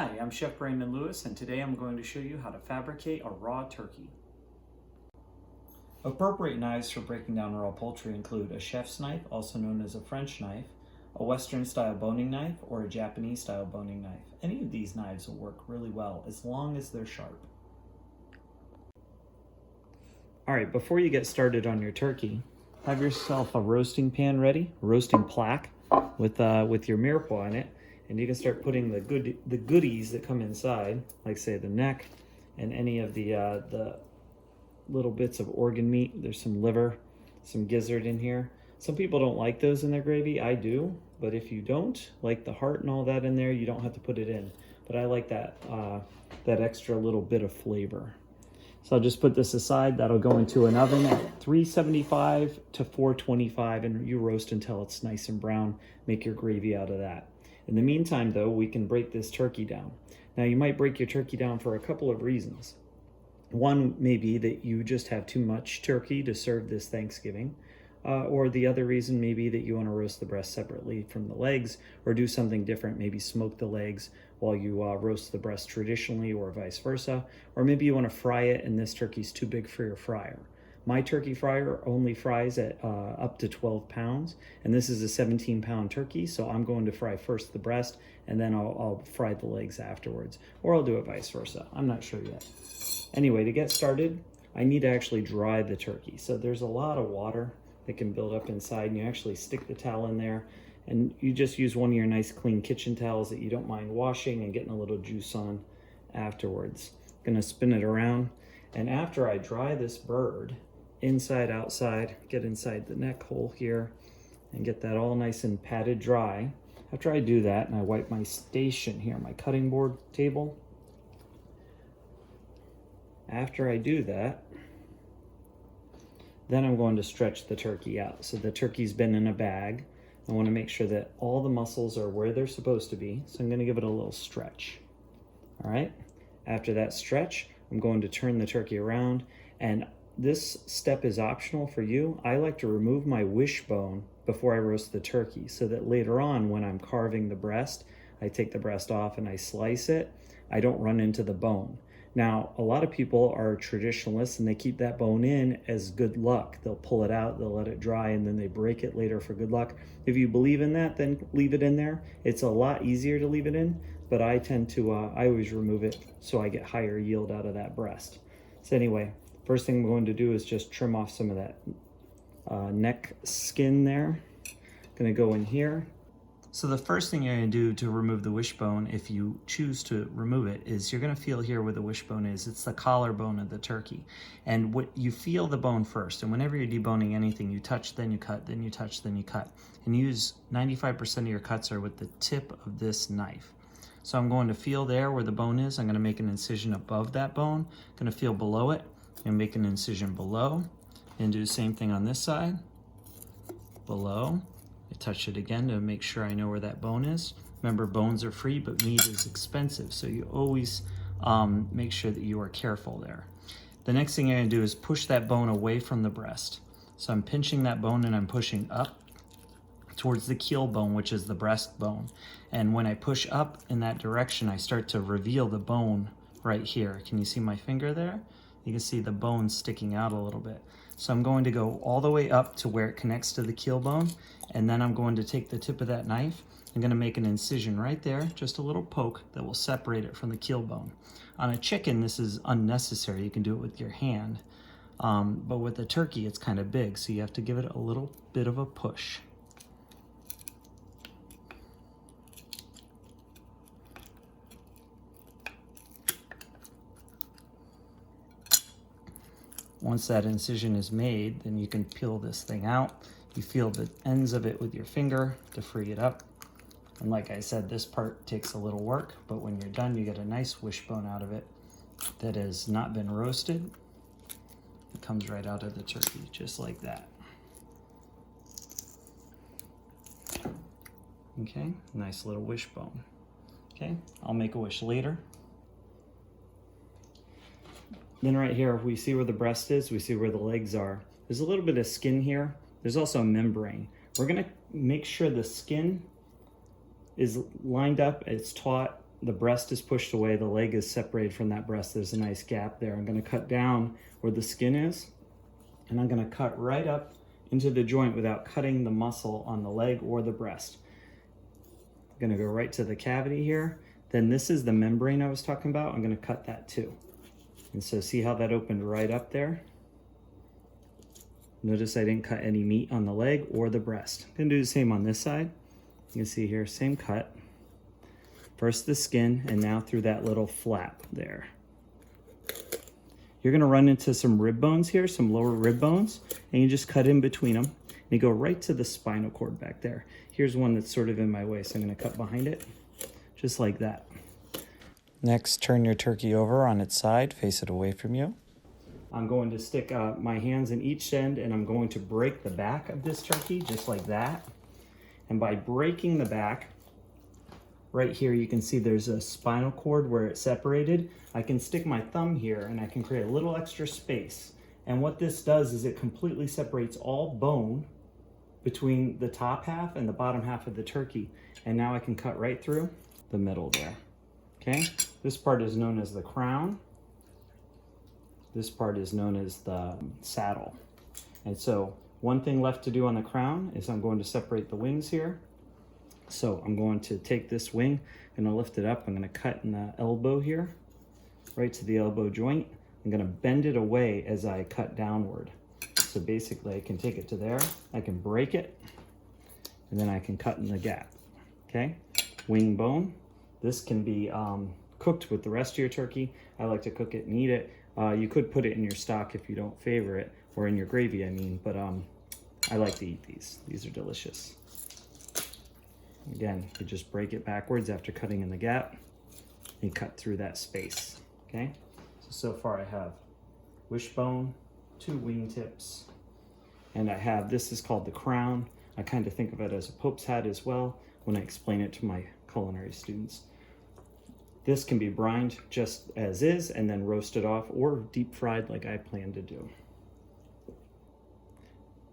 Hi, I'm Chef Brandon Lewis, and today I'm going to show you how to fabricate a raw turkey. Appropriate knives for breaking down raw poultry include a chef's knife, also known as a French knife, a Western-style boning knife, or a Japanese-style boning knife. Any of these knives will work really well as long as they're sharp. Alright, before you get started on your turkey, have yourself a roasting pan ready, a roasting plaque with your mirepoix in it. And you can start putting the goodies that come inside, like say the neck and any of the little bits of organ meat. There's some liver, some gizzard in here. Some people don't like those in their gravy. I do, but if you don't like the heart and all that in there, you don't have to put it in. But I like that extra little bit of flavor. So I'll just put this aside. That'll go into an oven at 375 to 425, and you roast until it's nice and brown. Make your gravy out of that. In the meantime, though, we can break this turkey down. Now, you might break your turkey down for a couple of reasons. One may be that you just have too much turkey to serve this Thanksgiving. Or the other reason may be that you want to roast the breast separately from the legs, or do something different, maybe smoke the legs while you roast the breast traditionally, or vice versa. Or maybe you want to fry it and this turkey's too big for your fryer. My turkey fryer only fries at up to 12 pounds, and this is a 17-pound turkey, so I'm going to fry first the breast, and then I'll fry the legs afterwards. Or I'll do it vice versa. I'm not sure yet. Anyway, to get started, I need to actually dry the turkey. So there's a lot of water that can build up inside, and you actually stick the towel in there, and you just use one of your nice clean kitchen towels that you don't mind washing and getting a little juice on afterwards. Gonna spin it around, and after I dry this bird, inside, outside, get inside the neck hole here and get that all nice and patted dry. After I do that, and I wipe my station here, my cutting board table. After I do that, then I'm going to stretch the turkey out. So the turkey's been in a bag. I want to make sure that all the muscles are where they're supposed to be. So I'm going to give it a little stretch. All right. After that stretch, I'm going to turn the turkey around, and this step is optional for you. I like to remove my wishbone before I roast the turkey, so that later on when I'm carving the breast, I take the breast off and I slice it. I don't run into the bone. Now, a lot of people are traditionalists and they keep that bone in as good luck. They'll pull it out, they'll let it dry, and then they break it later for good luck. If you believe in that, then leave it in there. It's a lot easier to leave it in, but I tend to, I always remove it so I get higher yield out of that breast. So anyway, first thing we're going to do is just trim off some of that neck skin there. Gonna go in here. So the first thing you're gonna do to remove the wishbone, if you choose to remove it, is you're gonna feel here where the wishbone is. It's the collarbone of the turkey. And what you feel the bone first, and whenever you're deboning anything, you touch, then you cut, then you touch, then you cut. And use 95% of your cuts are with the tip of this knife. So I'm going to feel there where the bone is. I'm gonna make an incision above that bone. Gonna feel below it, and make an incision below, and do the same thing on this side, below. I touch it again to make sure I know where that bone is. Remember, bones are free, but meat is expensive, so you always make sure that you are careful there. The next thing you're gonna do is push that bone away from the breast. So I'm pinching that bone and I'm pushing up towards the keel bone, which is the breast bone. And when I push up in that direction, I start to reveal the bone right here. Can you see my finger there? You can see the bone sticking out a little bit. So I'm going to go all the way up to where it connects to the keel bone, and then I'm going to take the tip of that knife. I'm going to make an incision right there, just a little poke that will separate it from the keel bone. On a chicken, this is unnecessary. You can do it with your hand. But with the turkey, it's kind of big, so you have to give it a little bit of a push. Once that incision is made, then you can peel this thing out. You feel the ends of it with your finger to free it up. And like I said, this part takes a little work, but when you're done, you get a nice wishbone out of it that has not been roasted. It comes right out of the turkey, just like that. Okay, nice little wishbone. Okay, I'll make a wish later. Then right here, we see where the breast is, we see where the legs are. There's a little bit of skin here. There's also a membrane. We're gonna make sure the skin is lined up, it's taut, the breast is pushed away, the leg is separated from that breast. There's a nice gap there. I'm gonna cut down where the skin is, and I'm gonna cut right up into the joint without cutting the muscle on the leg or the breast. I'm gonna go right to the cavity here. Then this is the membrane I was talking about. I'm gonna cut that too. And so see how that opened right up there? Notice I didn't cut any meat on the leg or the breast. I'm gonna do the same on this side. You can see here, same cut. First the skin, and now through that little flap there. You're gonna run into some rib bones here, some lower rib bones, and you just cut in between them. And you go right to the spinal cord back there. Here's one that's sort of in my way, so I'm gonna cut behind it, just like that. Next, turn your turkey over on its side, face it away from you. I'm going to stick my hands in each end, and I'm going to break the back of this turkey, just like that. And by breaking the back, right here, you can see there's a spinal cord where it's separated. I can stick my thumb here and I can create a little extra space. And what this does is it completely separates all bone between the top half and the bottom half of the turkey. And now I can cut right through the middle there, okay? This part is known as the crown. This part is known as the saddle. And so one thing left to do on the crown is I'm going to separate the wings here. So I'm going to take this wing, I'm gonna lift it up, I'm gonna cut in the elbow here, right to the elbow joint. I'm gonna bend it away as I cut downward. So basically I can take it to there, I can break it, and then I can cut in the gap, okay? Wing bone. This can be cooked with the rest of your turkey. I like to cook it and eat it. You could put it in your stock if you don't favor it, or in your gravy, I mean, but I like to eat these. These are delicious. Again, you just break it backwards after cutting in the gap and cut through that space, okay? So far I have wishbone, 2 wing tips, and I have, this is called the crown. I kind of think of it as a Pope's hat as well when I explain it to my culinary students. This can be brined just as is and then roasted off or deep fried like I plan to do.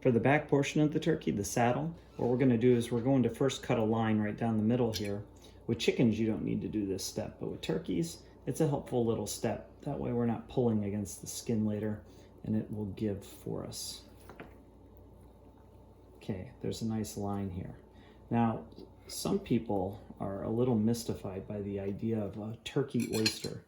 For the back portion of the turkey, the saddle, what we're gonna do is we're going to first cut a line right down the middle here. With chickens, you don't need to do this step, but with turkeys, it's a helpful little step. That way we're not pulling against the skin later and it will give for us. Okay, there's a nice line here. Now, some people are a little mystified by the idea of a turkey oyster,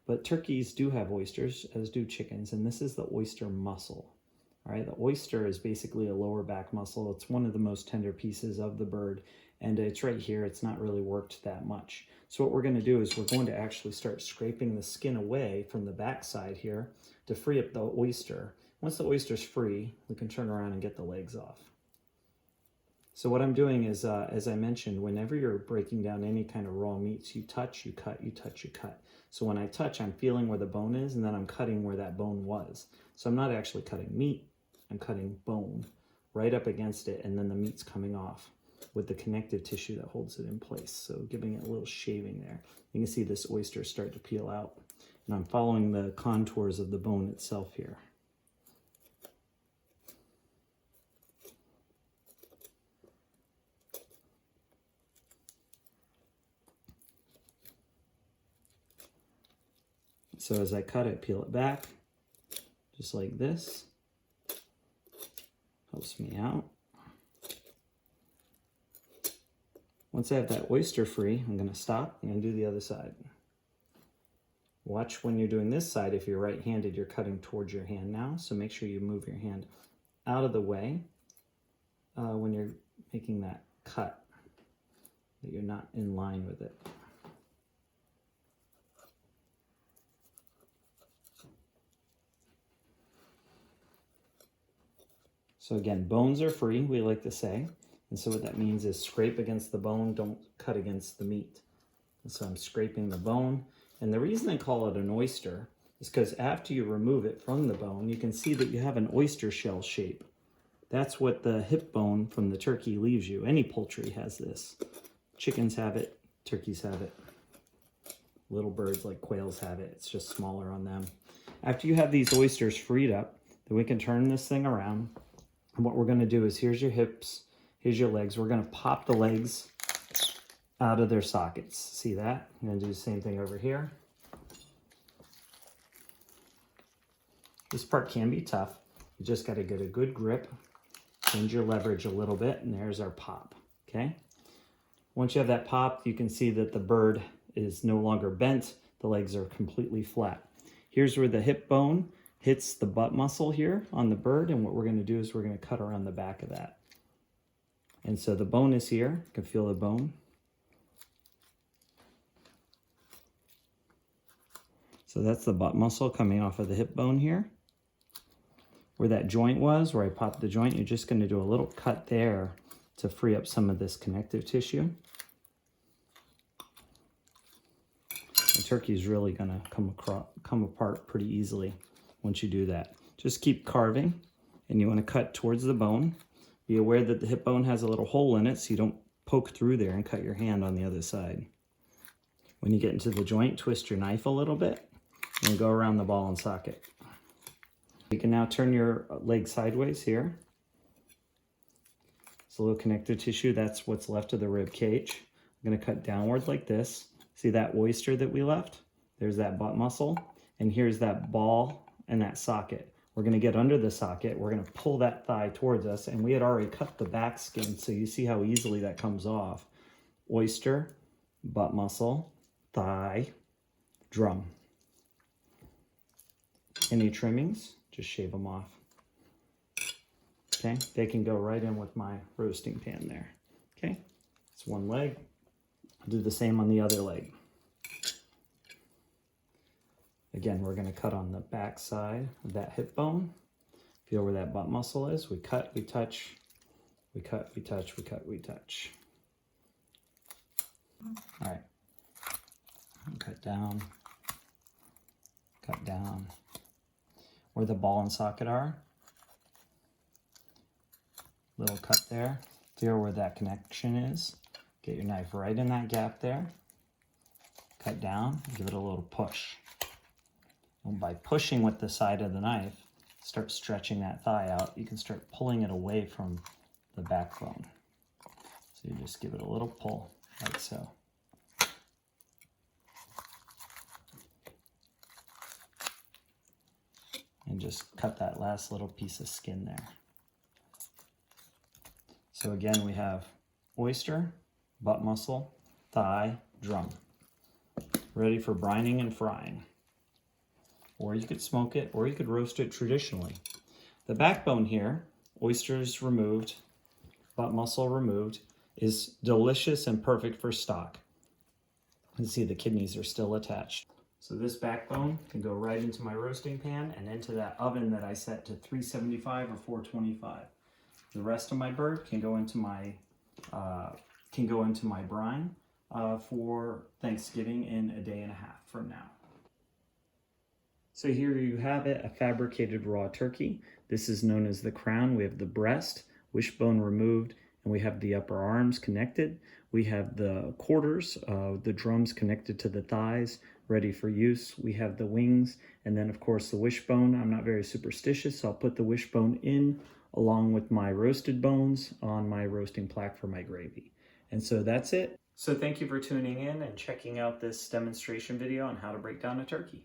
but turkeys do have oysters, as do chickens, and this is the oyster muscle. All right, the oyster is basically a lower back muscle. It's one of the most tender pieces of the bird, and it's right here. It's not really worked that much. So what we're going to do is we're going to actually start scraping the skin away from the back side here to free up the oyster. Once the oyster's free, we can turn around and get the legs off. So what I'm doing is, as I mentioned, whenever you're breaking down any kind of raw meats, you touch, you cut, you touch, you cut. So when I touch, I'm feeling where the bone is, and then I'm cutting where that bone was. So I'm not actually cutting meat. I'm cutting bone right up against it, and then the meat's coming off with the connective tissue that holds it in place. So giving it a little shaving there. You can see this oyster start to peel out, and I'm following the contours of the bone itself here. So as I cut it, peel it back, just like this. Helps me out. Once I have that oyster free, I'm going to stop. I'm going to do the other side. Watch when you're doing this side. If you're right-handed, you're cutting towards your hand now. So make sure you move your hand out of the way when you're making that cut, that you're not in line with it. So again, bones are free, we like to say. And so what that means is scrape against the bone, don't cut against the meat. And so I'm scraping the bone. And the reason I call it an oyster is because after you remove it from the bone, you can see that you have an oyster shell shape. That's what the hip bone from the turkey leaves you. Any poultry has this. Chickens have it, turkeys have it. Little birds like quails have it. It's just smaller on them. After you have these oysters freed up, then we can turn this thing around. And what we're going to do is, here's your hips, here's your legs. We're going to pop the legs out of their sockets. See that? I'm gonna do the same thing over here. This part can be tough. You just gotta get a good grip, change your leverage a little bit, and there's our pop, okay? Once you have that popped, you can see that the bird is no longer bent. The legs are completely flat. Here's where the hip bone hits the butt muscle here on the bird, and what we're gonna do is we're gonna cut around the back of that. And so the bone is here. You can feel the bone. So that's the butt muscle coming off of the hip bone here. Where that joint was, where I popped the joint, you're just gonna do a little cut there to free up some of this connective tissue. The turkey is really gonna come apart pretty easily once you do that. Just keep carving, and you wanna cut towards the bone. Be aware that the hip bone has a little hole in it so you don't poke through there and cut your hand on the other side. When you get into the joint, twist your knife a little bit and go around the ball and socket. You can now turn your leg sideways here. It's a little connective tissue. That's what's left of the rib cage. I'm gonna cut downward like this. See that oyster that we left? There's that butt muscle. And here's that ball and that socket. We're gonna get under the socket. We're gonna pull that thigh towards us. And we had already cut the back skin, so you see how easily that comes off. Oyster, butt muscle, thigh, drum. Any trimmings, just shave them off. Okay, they can go right in with my roasting pan there. Okay, it's one leg. I'll do the same on the other leg. Again, we're gonna cut on the back side of that hip bone. Feel where that butt muscle is. We cut, we touch, we cut, we touch, we cut, we touch. All right, cut down, cut down. Where the ball and socket are, little cut there. Feel where that connection is. Get your knife right in that gap there. Cut down, give it a little push. And by pushing with the side of the knife, start stretching that thigh out. You can start pulling it away from the backbone. So you just give it a little pull, like so. And just cut that last little piece of skin there. So again, we have oyster, butt muscle, thigh, drum. Ready for brining and frying. Or you could smoke it, or you could roast it traditionally. The backbone here, oysters removed, butt muscle removed, is delicious and perfect for stock. You can see the kidneys are still attached. So this backbone can go right into my roasting pan and into that oven that I set to 375 or 425. The rest of my bird can go into my brine for Thanksgiving in a day and a half from now. So here you have it, a fabricated raw turkey. This is known as the crown. We have the breast, wishbone removed, and we have the upper arms connected. We have the quarters, the drums connected to the thighs, ready for use. We have the wings, and then of course the wishbone. I'm not very superstitious, so I'll put the wishbone in along with my roasted bones on my roasting plaque for my gravy. And so that's it. So thank you for tuning in and checking out this demonstration video on how to break down a turkey.